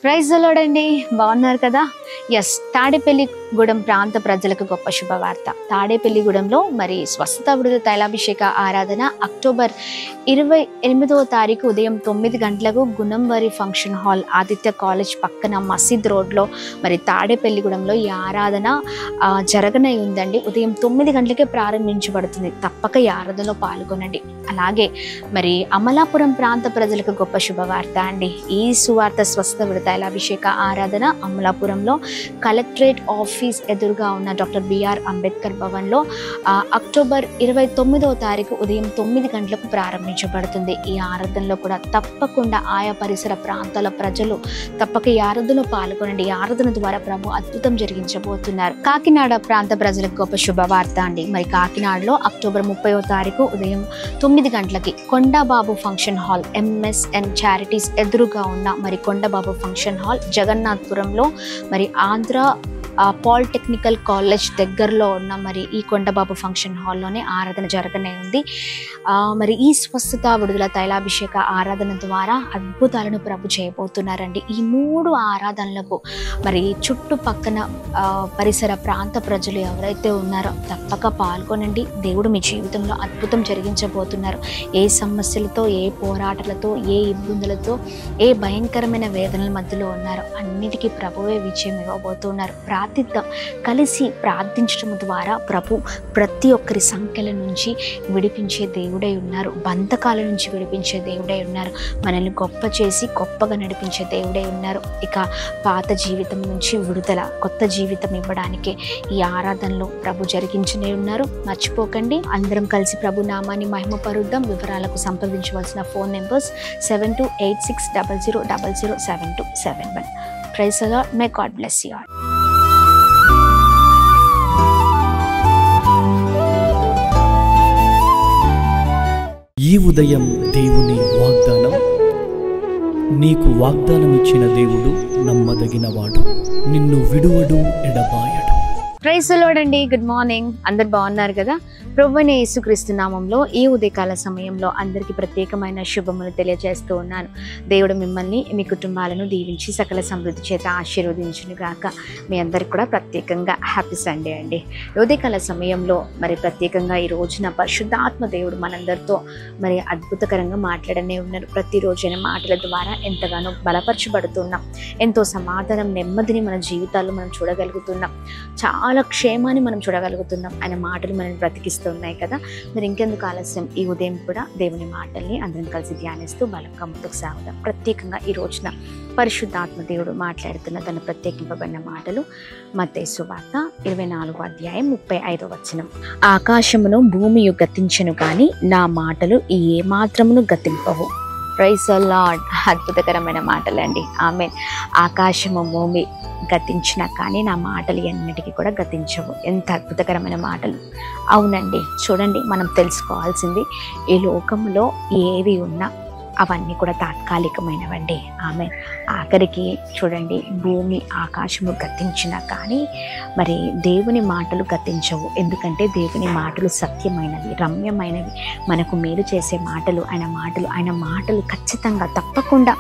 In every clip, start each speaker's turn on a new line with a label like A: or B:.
A: Praise the lord అండి. బాగున్నారు కదా? ఎస్, తాడేపల్లిగూడెం ప్రాంత ప్రజలకు గొప్ప శుభవార్త. తాడేపల్లిగూడెంలో మరి స్వస్థత విడుదల తైలాభిషేక ఆరాధన అక్టోబర్ 28వ తారీఖు ఉదయం 9 గంటలకు గుణంవారి ఫంక్షన్ హాల్, ఆదిత్య కాలేజ్ పక్కన మసీద్ రోడ్లో మరి తాడేపల్లిగూడెంలో ఈ ఆరాధన జరగనై ఉందండి. ఉదయం 9 గంటలకే ప్రారంభించబడుతుంది. తప్పక ఈ ఆరాధనలో పాల్గొనండి. అలాగే మరి అమలాపురం ప్రాంత ప్రజలకు గొప్ప శుభవార్త అండి. ఈ సువార్త స్వస్థత విడుదల తైలాభిషేక ఆరాధన అమలాపురంలో కలెక్టరేట్ ఆఫీస్ ఎదురుగా ఉన్న డాక్టర్ బిఆర్ అంబేద్కర్ భవన్లో అక్టోబర్ 29వ తారీఖు ఉదయం 9 గంటలకు ప్రారంభించబడుతుంది. ఈ ఆరాధనలో కూడా తప్పకుండా ఆయా పరిసర ప్రాంతాల ప్రజలు తప్పక ఈ ఆరాధనలో పాల్గొనండి. ఈ ఆరాధన ద్వారా ప్రభు అద్భుతం జరిగించబోతున్నారు. కాకినాడ ప్రాంత ప్రజలకు గొప్ప శుభవార్త అండి. మరి కాకినాడలో అక్టోబర్ 30వ తారీఖు ఉదయం 9 గంటలకి Kondababu function hall, MSN charities ఎదురుగా ఉన్న మరి కొండబాబు ఫంక్షన్ హాల్, జగన్నాథపురంలో మరి ఆంధ్ర పాలిటెక్నికల్ కాలేజ్ దగ్గరలో ఉన్న మరి ఈ కొండబాబు ఫంక్షన్ హాల్లోనే ఆరాధన జరగనే ఉంది. మరి ఈ స్వస్థత విడుదల తైలాభిషేక ఆరాధన ద్వారా అద్భుతాలను ప్రభు చేయబోతున్నారండి. ఈ 3 ఆరాధనలకు మరి చుట్టుపక్కన పరిసర ప్రాంత ప్రజలు ఎవరైతే ఉన్నారో తప్పక పాల్గొనండి. దేవుడు మీ జీవితంలో అద్భుతం జరిగించబోతున్నారు. ఏ సమస్యలతో, ఏ పోరాటాలతో, ఏ ఇబ్బందులతో, ఏ భయంకరమైన వేదనల మధ్యలో ఉన్నారో అన్నిటికీ ప్రభువే విజయం ఇవ్వబోతున్నారు. ప్రార్థిద్దాం. కలిసి ప్రార్థించడం ద్వారా ప్రభు ప్రతి ఒక్కరి సంఖ్యల నుంచి విడిపించే దేవుడై ఉన్నారు. బంధకాల నుంచి విడిపించే దేవుడై ఉన్నారు. మనల్ని గొప్ప చేసి గొప్పగా నడిపించే దేవుడై ఉన్నారు. ఇక పాత జీవితం నుంచి విడుదల, కొత్త జీవితం ఇవ్వడానికి ఈ ఆరాధనలో ప్రభు జరిగించనే ఉన్నారు. మర్చిపోకండి. అందరం కలిసి ప్రభు నామాన్ని మహిమపరుద్దాం. వివరాలకు సంప్రదించవలసిన phone numbers 728600007271. Praise the Lord. May God bless you all.
B: ఈ ఉదయం దేవుని వాగ్దానం. నీకు వాగ్దానం ఇచ్చిన దేవుడు నమ్మదగినవాడు, నిన్ను విడువడు, ఎడబాయడు.
A: ప్రైజ్ ది లార్డ్ అండి. Good morning. అందరు బాగున్నారు కదా? ప్రభువైన యేసుక్రీస్తు నామంలో ఈ ఉదయకాల సమయంలో అందరికీ ప్రత్యేకమైన శుభములు తెలియజేస్తూ ఉన్నాను. దేవుడు మిమ్మల్ని, మీ కుటుంబాలను దీవించి సకల సమృద్ధి చేత ఆశీర్వదించును గాక. మీ అందరికి కూడా ప్రత్యేకంగా హ్యాపీ సండే అండి. ఉదయకాల సమయంలో మరి ప్రత్యేకంగా ఈ రోజున పరిశుద్ధాత్మ దేవుడు మనందరితో మరి అద్భుతకరంగా మాట్లాడనే ఉన్నారు. ప్రతిరోజు ఆయన మాటల ద్వారా ఎంతగానో బలపరచబడుతున్నాం. ఎంతో సమాధానం, నెమ్మదిని మన జీవితాల్లో మనం చూడగలుగుతున్నాం. చాలా క్షేమాన్ని మనం చూడగలుగుతున్నాం. ఆయన మాటలు మనల్ని బ్రతికిస్తున్నాయి కదా. మరి ఇంకెందుకు ఆలస్యం, ఈ ఉదయం కూడా దేవుని మాటల్ని అందరం కలిసి ధ్యానిస్తూ బలంగా ముందుకు సాగుదాం. ప్రత్యేకంగా ఈ రోజున పరిశుద్ధాత్మ దేవుడు మాట్లాడుతున్న తన ప్రత్యేకింపబడిన మాటలు మత్తయి సువార్త 24వ అధ్యాయం 35వ వచనం. ఆకాశమును భూమియు గతించెను కానీ నా మాటలు ఏ మాత్రమును గతింపవు. Praise the lord. అద్భుతకరమైన మాటలండి. ఆమేన్. ఆకాశము భూమి గతించినా కానీ నా మాటలు ఎన్నిటికీ కూడా గతించవు. ఎంత అద్భుతకరమైన మాటలు. అవునండి. చూడండి, మనం తెలుసుకోవాల్సింది ఈ లోకంలో ఏవి ఉన్నా అవన్నీ కూడా తాత్కాలికమైనవండి. ఆమె ఆఖరికి చూడండి, భూమి ఆకాశము గతించినా కానీ మరి దేవుని మాటలు గతించవు. ఎందుకంటే దేవుని మాటలు సత్యమైనవి, రమ్యమైనవి, మనకు మేలు చేసే మాటలు. ఆయన మాటలు ఖచ్చితంగా తప్పకుండా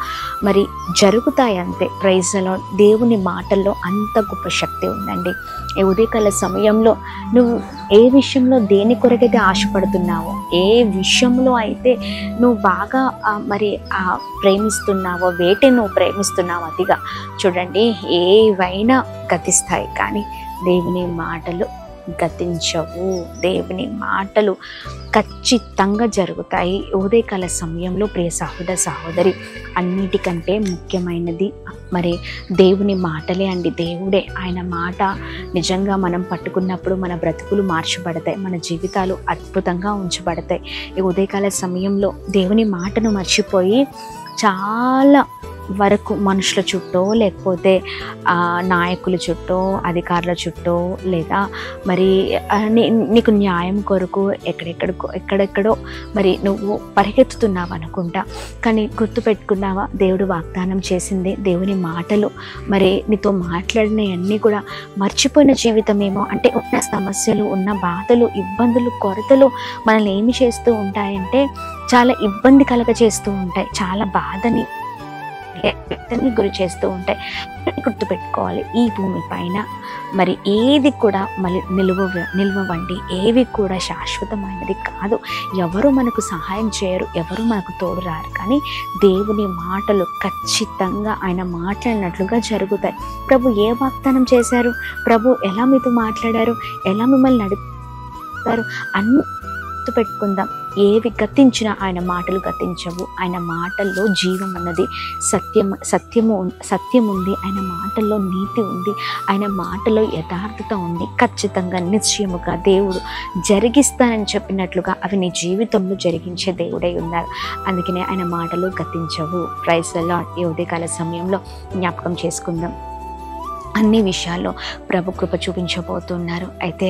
A: మరి జరుగుతాయి అంతే. Praise the lord. దేవుని మాటల్లో అంత గొప్ప శక్తి ఉందండి. ఈ ఉదయకాల సమయంలో నువ్వు ఏ విషయంలో దేని కొరకైతే ఆశపడుతున్నావో, ఏ విషయంలో అయితే నువ్వు బాగా మరి ప్రేమిస్తున్నావో, వేటి నువ్వు ప్రేమిస్తున్నావు అతిగా, చూడండి ఏవైనా గతిస్తాయి కానీ దేవుని మాటలు గతించవు. దేవుని మాటలు ఖచ్చితంగా జరుగుతాయి. ఉదయకాల సమయంలో ప్రియ సహోదర సహోదరి, అన్నిటికంటే ముఖ్యమైనది మరి దేవుని మాటలే అండి. దేవుడే. ఆయన మాట నిజంగా మనం పట్టుకున్నప్పుడు మన బ్రతుకులు మార్చబడతాయి, మన జీవితాలు అద్భుతంగా ఉంచబడతాయి. ఈ ఉదయకాల సమయంలో దేవుని మాటను మర్చిపోయి చాలా వరకు మనుషుల చుట్టూ, లేకపోతే నాయకుల చుట్టూ, అధికారుల చుట్టూ, లేదా మరి నీకు న్యాయం కొరకు ఎక్కడెక్కడో మరి నువ్వు పరిగెత్తుతున్నావు అనుకుంటా. కానీ గుర్తుపెట్టుకున్నావా, దేవుడు వాగ్దానం చేసింది, దేవుని మాటలు మరి నీతో మాట్లాడినవన్నీ కూడా మర్చిపోయిన జీవితమేమో. అంటే ఉన్న సమస్యలు, ఉన్న బాధలు, ఇబ్బందులు, కొరతలు మనల్ని ఏమి చేస్తూ ఉంటాయంటే చాలా ఇబ్బంది కలగ చేస్తూ ఉంటాయి, చాలా బాధని వ్యక్తిని గురి చేస్తూ ఉంటాయి. గుర్తుపెట్టుకోవాలి, ఈ భూమి పైన మరి ఏది కూడా మళ్ళీ నిల్వండి, ఏవి కూడా శాశ్వతమైనది కాదు. ఎవరు మనకు సహాయం చేయరు, ఎవరు మనకు తోడు రారు. కానీ దేవుని మాటలు ఖచ్చితంగా ఆయన మాట్లాడినట్లుగా జరుగుతాయి. ప్రభు ఏ వాగ్దానం చేశారు, ప్రభు ఎలా మీతో మాట్లాడారు, ఎలా మిమ్మల్ని నడిపారు అన్ని పెట్టుకుందాం. ఏవి గతించినా ఆయన మాటలు గతించవు. ఆయన మాటల్లో జీవం ఉన్నది, సత్యం ఉంది. ఆయన మాటల్లో నీతి ఉంది, ఆయన మాటలో యథార్థత ఉంది. ఖచ్చితంగా నిశ్చయముగా దేవుడు జరిగిస్తానని చెప్పినట్లుగా అవి నీ జీవితంలో జరిగించే దేవుడై ఉన్నారు. అందుకనే ఆయన మాటలు గతించవు. Praise the lord. ఈ ఉదయకాల సమయంలో జ్ఞాపకం చేసుకుందాం, అన్ని విషయాల్లో ప్రభు కృప చూపించబోతున్నారు. అయితే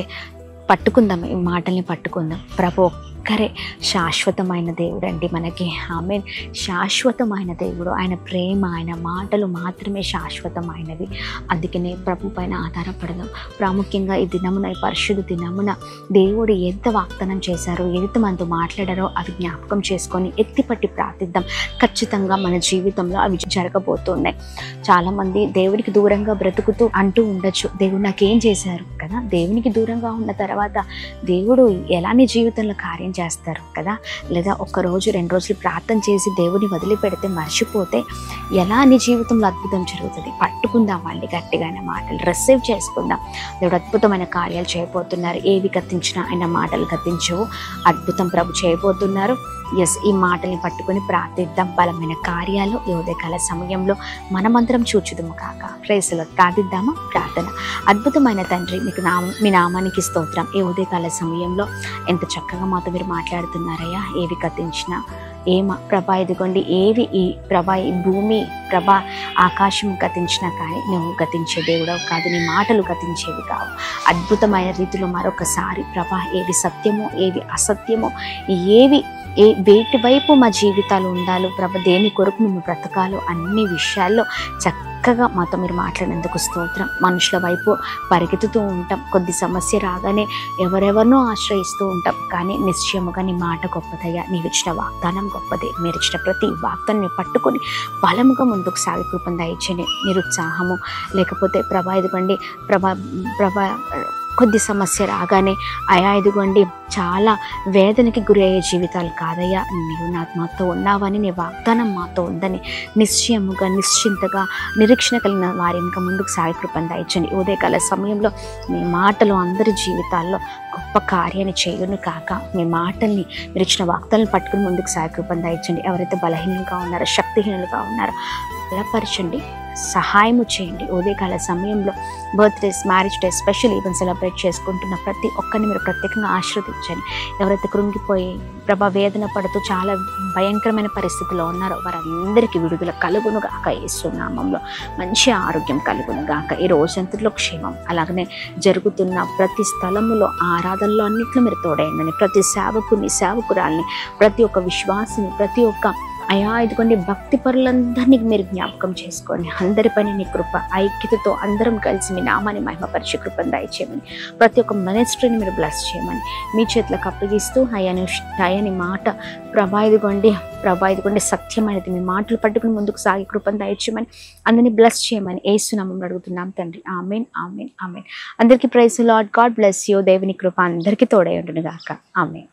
A: పట్టుకుందాం, ఈ మాటల్ని పట్టుకుందాం. ప్రభు ఒక్కరే శాశ్వతమైన దేవుడు అండి మనకి. ఆమేన్. శాశ్వతమైన దేవుడు, ఆయన ప్రేమ, ఆయన మాటలు మాత్రమే శాశ్వతమైనవి. అందుకనే ప్రభు పైన ఆధారపడదాం. ప్రాముఖ్యంగా ఈ దినమున, ఈ పరిశుద్ధ దినమున దేవుడు ఎంత వాగ్దానం చేశారో, ఎంత మనతో మాట్లాడారో అవి జ్ఞాపకం చేసుకొని ఎత్తిపట్టి ప్రార్థిద్దాం. ఖచ్చితంగా మన జీవితంలో అవి జరగబోతున్నాయి. చాలామంది దేవునికి దూరంగా బ్రతుకుతూ అంటూ ఉండొచ్చు, దేవుడు నాకేం చేశారు కదా. దేవునికి దూరంగా ఉన్న తర్వాత దేవుడు ఎలా నీ జీవితంలో కార్యం చేస్తారు కదా. లేదా ఒక్కరోజు 2 రోజులు ప్రార్థన చేసి దేవుని వదిలిపెడితే, మర్చిపోతే ఎలా నీ జీవితంలో అద్భుతం జరుగుతుంది. పట్టుకుందాం అండి గట్టిగానే మాటలు, రిసీవ్ చేసుకుందాం. దేవుడు అద్భుతమైన కార్యాలు చేయబోతున్నారు. ఏవి గతించినా ఆయన మాటలు గతించవు. అద్భుతం ప్రభు చేయబోతున్నారు. ఈ మాటల్ని పట్టుకొని ప్రార్థిద్దాం. బలమైన కార్యాలు ఈ ఉదయకాల సమయంలో మనమందరం చూచుదుము కాక. Praise the lord. ప్రార్థిద్దామా? ప్రార్థన. అద్భుతమైన తండ్రి, మీ నామానికి స్తోత్రం. ఈ ఉదయకాల సమయంలో ఎంత చక్కగా మాతో మీరు మాట్లాడుతున్నారయ్యా. ఏవి గతించినా ప్రభా ఇదిగోండి, ఏవి ఈ ప్రభా, ఈ భూమి ప్రభా, ఆకాశం గతించినా కానీ నువ్వు గతించే దేవుడవు కాదు. నీ మాటలు గతించేవి కావు. అద్భుతమైన రీతిలో మరొకసారి ప్రభా, ఏవి సత్యమో ఏవి అసత్యమో, వేటి వైపు మా జీవితాలు ఉండాలో ప్రభ, దేని కొరకు మేము బ్రతకాలో అన్ని విషయాల్లో చక్కగా మాతో మీరు మాట్లాడినందుకు స్తోత్రం. మనుషుల వైపు పరిగెత్తుతూ ఉంటాం, కొద్ది సమస్య రాగానే ఎవరెవరినో ఆశ్రయిస్తూ ఉంటాం. కానీ నిశ్చయముగా నీ మాట గొప్పదయ్యా. నీవు ఇచ్చిన వాగ్దానం గొప్పదే. మీరు ఇచ్చిన ప్రతి వాగ్దాన్ని పట్టుకొని బలముగా ముందుకు సాగి కృపను దయచేయండి. నిరుత్సాహము లేకపోతే ప్రభా ఇదిగోండి ప్రభా కొద్ది సమస్య రాగానే ఇదిగోండి చాలా వేదనకి గురి అయ్యే జీవితాలు కాదయ్యా. నీవు మాతో ఉన్నావని, నీ వాగ్దానం మాతో ఉందని నిశ్చయముగా, నిశ్చింతగా, నిరీక్షణ కలిగిన వారి ఇంకా ముందుకు సాగి కృపను దయచండి. ఉదయకాల సమయంలో మీ మాటలు అందరి జీవితాల్లో గొప్ప కార్యాన్ని చేయును కాక. మీ మాటల్ని, మీరు ఇచ్చిన వాగ్దాలను పట్టుకుని ముందుకు సాగి కృపను దయచండి. ఎవరైతే బలహీనంగా ఉన్నారో, శక్తిహీనులుగా ఉన్నారో బలపరచండి, సహాయము చేయండి. ఉదయకాల సమయంలో birthdays, marriage day, special event celebrate చేసుకుంటున్న ప్రతి ఒక్కరిని మీరు ప్రత్యేకంగా ఆశీర్వదించండి. ఎవరైతే కృంగిపోయి ప్రభా వేదన పడుతూ చాలా భయంకరమైన పరిస్థితిలో ఉన్నారో వారందరికీ విడుదల కలుగును గాక. యేసు నామములో మంచి ఆరోగ్యం కలుగును గాక. ఈ రోజంతట్లో క్షేమం. అలాగనే జరుగుతున్న ప్రతి స్థలములో, ఆరాధనలో అన్నిట్లో మీరు తోడైందని, ప్రతి సేవకుని, సేవకురాల్ని, ప్రతి ఒక్క విశ్వాసిని, ప్రతి ఒక్క ఇదిగోండి భక్తి పరులందరినీ మీరు జ్ఞాపకం చేసుకోండి. అందరిపైన నీ కృప, ఐక్యతతో అందరం కలిసి మీ నామాన్ని మహిమపరిచే కృపను దయచేయమని, ప్రతి ఒక్క మినిస్ట్రీని మీరు బ్లెస్ చేయమని మీ చేతులకు అప్పగిస్తూ అయ్యని మాట ప్రభా ఇదిగోండి సత్యమైనది, మీ మాటలు పట్టుకుని ముందుకు సాగి కృపను దయచేయమని, అందరినీ బ్లెస్ చేయమని యేసు నామములో అడుగుతున్నాం తండ్రి. ఆమేన్, ఆమేన్, ఆమేన్. అందరికీ praise the lord. God bless you. దేవుని కృప అందరికీ తోడై ఉండును గాక. ఆమేన్.